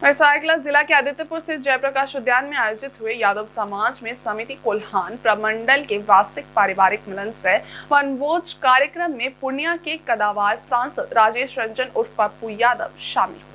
सरायकेला जिला के आदित्यपुर स्थित जयप्रकाश उद्यान में आयोजित हुए यादव समाज में समिति कोल्हान प्रमंडल के वार्षिक पारिवारिक मिलन से वनभोज कार्यक्रम में पूर्णिया के कदावार सांसद राजेश रंजन उर्फ पप्पू यादव शामिल हुए।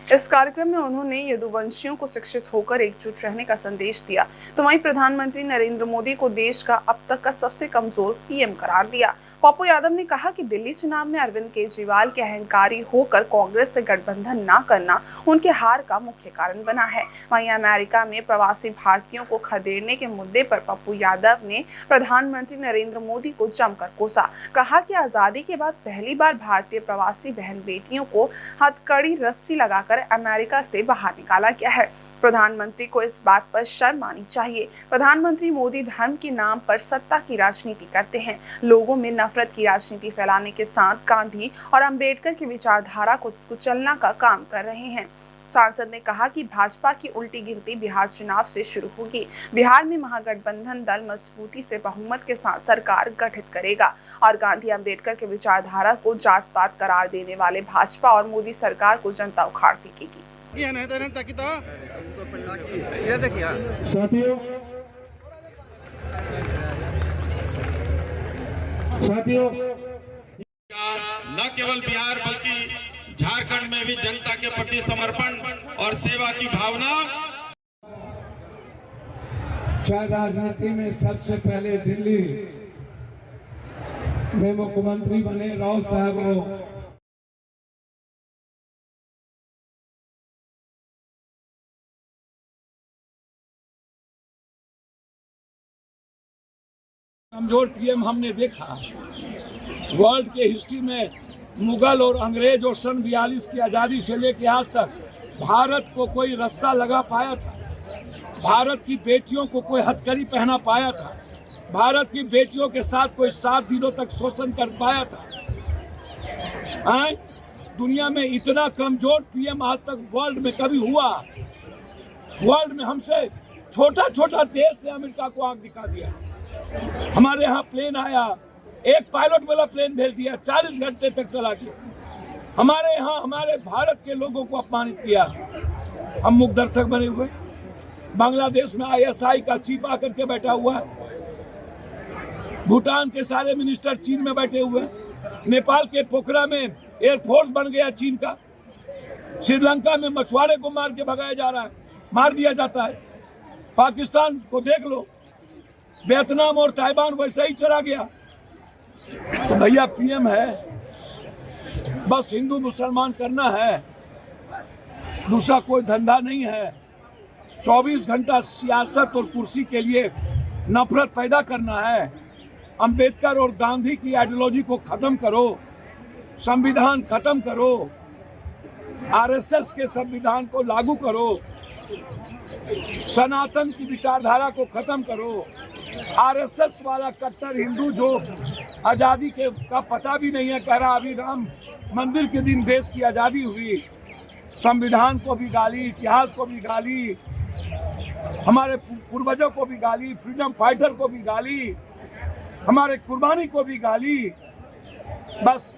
इस कार्यक्रम में उन्होंने यदुवंशियों को शिक्षित होकर एकजुट रहने का संदेश दिया, तो वहीं प्रधानमंत्री नरेंद्र मोदी को देश का अब तक का सबसे कमजोर पीएम करार दिया। पप्पू यादव ने कहा कि दिल्ली चुनाव में अरविंद केजरीवाल के अहंकारी होकर कांग्रेस से गठबंधन न करना उनके हार का मुख्य कारण बना है। वहीं अमेरिका में प्रवासी भारतीयों को खदेड़ने के मुद्दे पर पप्पू यादव ने प्रधानमंत्री नरेंद्र मोदी को जमकर कोसा। कहा कि आजादी के बाद पहली बार भारतीय प्रवासी बहन बेटियों को हथकड़ी रस्सी लगाकर अमेरिका से बाहर निकाला गया है। प्रधानमंत्री को इस बात पर शर्म आनी चाहिए। प्रधानमंत्री मोदी धर्म के नाम पर सत्ता की राजनीति करते हैं, लोगों में नफरत की राजनीति फैलाने के साथ गांधी और अंबेडकर की विचारधारा को कुचलने का काम कर रहे हैं। सांसद ने कहा कि भाजपा की उल्टी गिनती बिहार चुनाव से शुरू होगी। बिहार में महागठबंधन दल मजबूती से बहुमत के साथ सरकार गठित करेगा और गांधी अंबेडकर के विचारधारा को जात पात करार देने वाले भाजपा और मोदी सरकार को जनता उखाड़ फेंकेगी। साथियों, न केवल बिहार बल्कि झारखंड में भी जनता के प्रति समर्पण और सेवा की भावना। चाहे राजनीति में सबसे पहले दिल्ली में मुख्यमंत्री बने राव साहब को कमजोर पीएम हमने देखा। वर्ल्ड के हिस्ट्री में मुगल और अंग्रेज और सन 42 की आज़ादी से लेकर आज तक भारत को कोई रास्ता लगा पाया था, भारत की बेटियों को कोई हथकड़ी पहना पाया था, भारत की बेटियों के साथ कोई 7 दिनों तक शोषण कर पाया था। दुनिया में इतना कमजोर पीएम आज तक वर्ल्ड में कभी हुआ? वर्ल्ड में हमसे छोटा छोटा देश ने अमेरिका को आंख दिखा दिया। हमारे यहाँ प्लेन आया, एक पायलट वाला प्लेन भेज दिया, 40 घंटे तक चला गया। हमारे यहाँ हमारे भारत के लोगों को अपमानित किया। हम मुख दर्शक बने हुए। बांग्लादेश में ISI का चीफ आकर के बैठा हुआ है। भूटान के सारे मिनिस्टर चीन में बैठे हुए हैं। नेपाल के पोखरा में एयरफोर्स बन गया चीन का। श्रीलंका में मछुआरे को मार के भगाया जा रहा है, मार दिया जाता है। पाकिस्तान को देख लो, वियतनाम और ताइवान वैसे ही चला गया। तो भैया पीएम है, बस हिंदू मुसलमान करना है, दूसरा कोई धंधा नहीं है। 24 घंटा सियासत और कुर्सी के लिए नफरत पैदा करना है। अंबेडकर और गांधी की आइडियोलॉजी को खत्म करो, संविधान खत्म करो, RSS के संविधान को लागू करो, सनातन की विचारधारा को खत्म करो। RSS वाला कट्टर हिंदू जो आज़ादी के का पता भी नहीं है, कह रहा अभी राम मंदिर के दिन देश की आज़ादी हुई। संविधान को भी गाली, इतिहास को भी गाली, हमारे पूर्वजों को भी गाली, फ्रीडम फाइटर को भी गाली, हमारे कुर्बानी को भी गाली। बस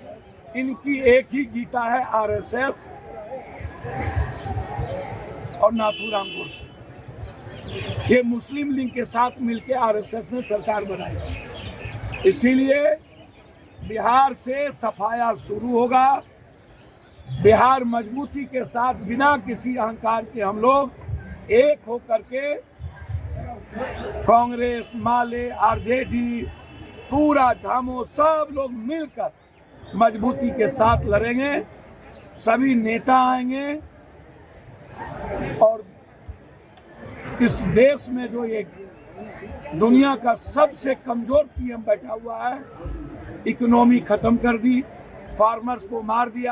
इनकी एक ही गीता है, RSS और नाथूराम गोडसे। ये मुस्लिम लीग के साथ मिलकर RSS ने सरकार बनाई। इसीलिए बिहार से सफाया शुरू होगा। बिहार मजबूती के साथ बिना किसी अहंकार के हम लोग एक होकर के कांग्रेस, माले, RJD, पूरा झामो सब लोग मिलकर मजबूती के साथ लड़ेंगे। सभी नेता आएंगे और इस देश में जो एक दुनिया का सबसे कमजोर पीएम बैठा हुआ है, इकोनॉमी खत्म कर दी, फार्मर्स को मार दिया।